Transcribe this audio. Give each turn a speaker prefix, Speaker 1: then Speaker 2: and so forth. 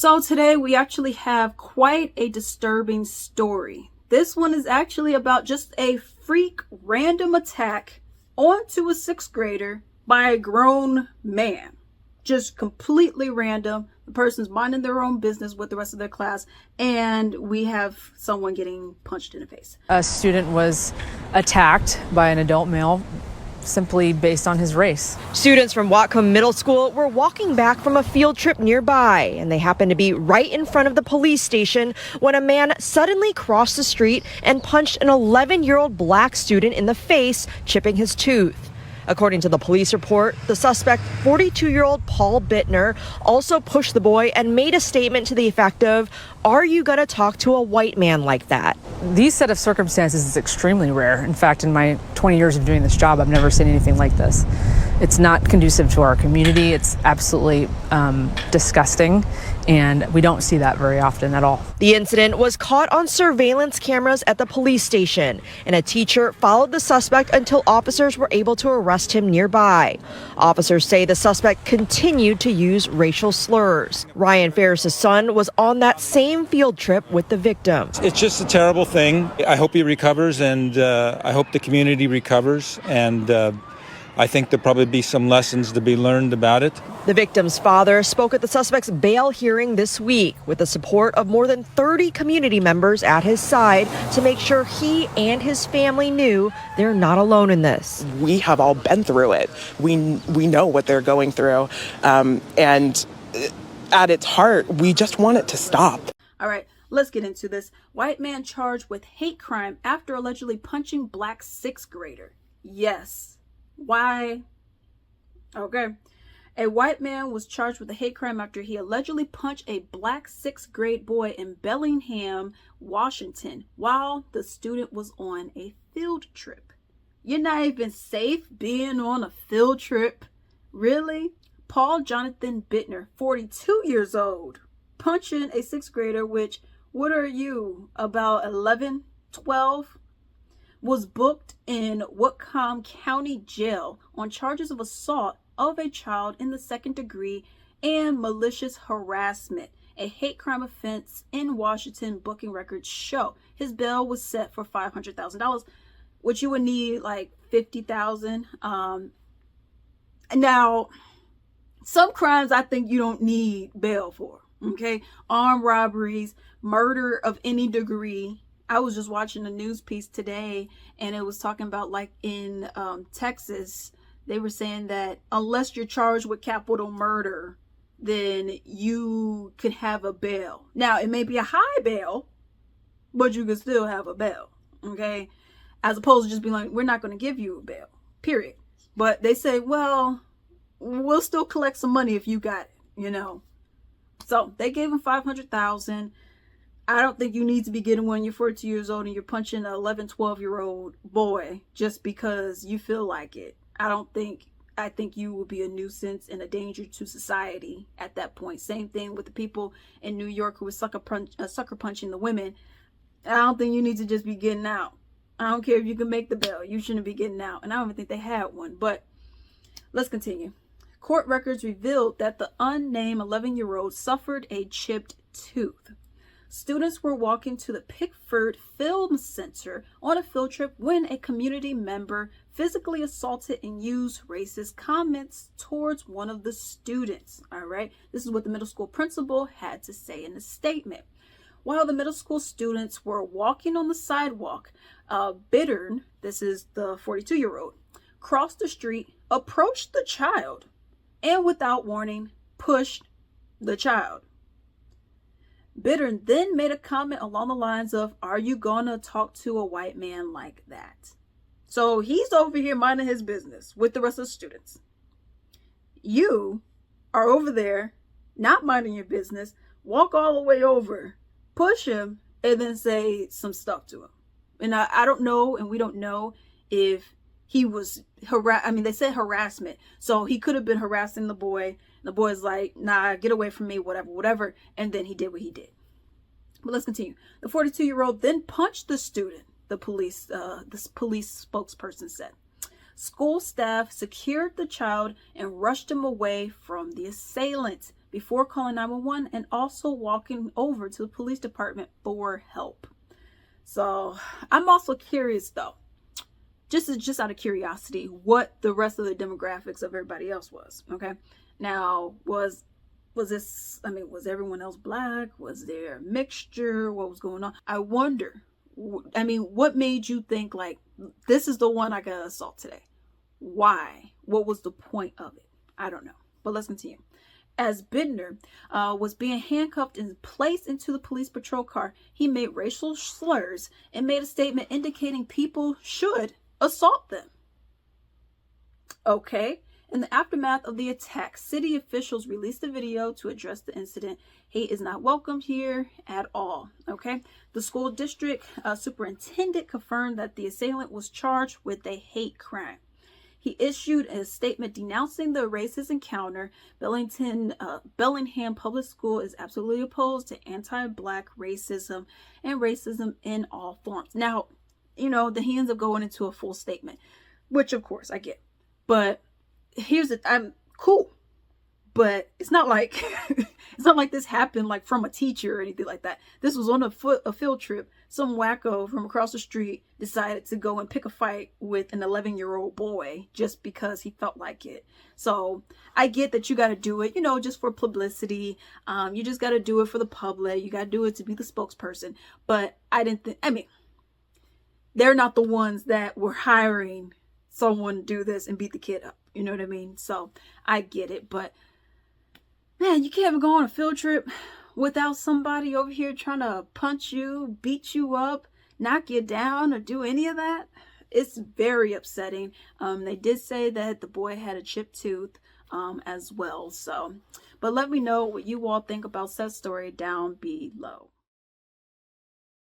Speaker 1: So today we actually have quite a disturbing story. This one is actually about just a freak random attack onto a sixth grader by a grown man. Just completely random. The person's minding their own business with the rest of their class, and we have someone getting punched in the face.
Speaker 2: A student was attacked by an adult male simply based on his race.
Speaker 3: Students from Whatcom Middle School were walking back from a field trip nearby, and they happened to be right in front of the police station when a man suddenly crossed the street and punched an 11-year-old black student in the face, chipping his tooth. According to the police report, the suspect, 42-year-old Paul Bittner, also pushed the boy and made a statement to the effect of, "Are you going to talk to a white man like that?"
Speaker 2: These set of circumstances is extremely rare. In fact, in my 20 years of doing this job, I've never seen anything like this. It's not conducive to our community. It's absolutely disgusting, and we don't see that very often at all.
Speaker 3: The incident was caught on surveillance cameras at the police station, and a teacher followed the suspect until officers were able to arrest him nearby. Officers say the suspect continued to use racial slurs. Ryan Ferris's son was on that same field trip with the victim.
Speaker 4: It's just a terrible thing. I hope he recovers, and I hope the community recovers, and I think there'll probably be some lessons to be learned about it.
Speaker 3: The victim's father spoke at the suspect's bail hearing this week with the support of more than 30 community members at his side to make sure he and his family knew they're not alone in this.
Speaker 5: We have all been through it. We know what they're going through. And at its heart, we just want it to stop.
Speaker 1: All right, let's get into this. White man charged with hate crime after allegedly punching black sixth grader. Yes. Why? Okay. A white man was charged with a hate crime after he allegedly punched a black sixth grade boy in Bellingham, Washington, while the student was on a field trip. You're not even safe being on a field trip? Really? Paul Jonathan Bittner, 42 years old, punching a sixth grader, which, what are you, about 11, 12? Was booked in Whatcom County Jail on charges of assault of a child in the second degree and malicious harassment, a hate crime offense in Washington. Booking records show his bail was set for $500,000, which you would need like $50,000. Now, some crimes I think you don't need bail for. Okay, armed robberies, murder of any degree. I was just watching a news piece today, and it was talking about, like, in Texas, they were saying that unless you're charged with capital murder, then you could have a bail. Now, it may be a high bail, but you can still have a bail, okay? As opposed to just being like, we're not going to give you a bail, period. But they say, well, we'll still collect some money if you got it, you know? So they gave him $500,000. I don't think you need to be getting when you're 42 years old and you're punching an 11, 12-year-old boy just because you feel like it. I think you will be a nuisance and a danger to society at that point. Same thing with the people in New York who were sucker punching the women. I don't think you need to just be getting out. I don't care if you can make the bail. You shouldn't be getting out. And I don't even think they had one. But let's continue. Court records revealed that the unnamed 11-year-old suffered a chipped tooth. Students were walking to the Pickford Film Center on a field trip when a community member physically assaulted and used racist comments towards one of the students. All right, this is what the middle school principal had to say in a statement. While the middle school students were walking on the sidewalk, Bittern, this is the 42-year-old, crossed the street, approached the child, and without warning, pushed the child. Bittern then made a comment along the lines of, "Are you gonna talk to a white man like that?" So he's over here minding his business with the rest of the students. You are over there not minding your business, walk all the way over, push him, and then say some stuff to him. And I don't know, and we don't know if he was they said harassment. So he could have been harassing the boy. The boy's like, nah, get away from me, whatever. And then he did what he did. But let's continue. The 42-year-old then punched the student, the police spokesperson said. School staff secured the child and rushed him away from the assailant before calling 911 and also walking over to the police department for help. So I'm also curious though, just out of curiosity, what the rest of the demographics of everybody else was. Okay, now was this, I mean, was everyone else black? Was there a mixture? What was going on? I wonder, I mean, what made you think like, this is the one I got assault today? Why? What was the point of it? I don't know, but let's continue. As Bittner was being handcuffed and placed into the police patrol car, he made racial slurs and made a statement indicating people should assault them. Okay. In the aftermath of the attack, city officials released a video to address the incident. Hate is not welcomed here at all. Okay. The school district superintendent confirmed that the assailant was charged with a hate crime. He issued a statement denouncing the racist encounter. Bellingham Public School is absolutely opposed to anti-black racism and racism in all forms. Now, you know, he ends up going into a full statement, which of course I get. But here's the, I'm cool. But it's not like it's not like this happened like from a teacher or anything like that. This was on a field trip. Some wacko from across the street decided to go and pick a fight with an 11-year-old boy just because he felt like it. So I get that you got to do it, you know, just for publicity. You just got to do it for the public. You got to do it to be the spokesperson. But I didn't think, I mean, they're not the ones that were hiring someone to do this and beat the kid up. You know what I mean? So I get it. But man, you can't even go on a field trip without somebody over here trying to punch you, beat you up, knock you down, or do any of that. It's very upsetting. They did say that the boy had a chipped tooth as well. So, but let me know what you all think about that story down below.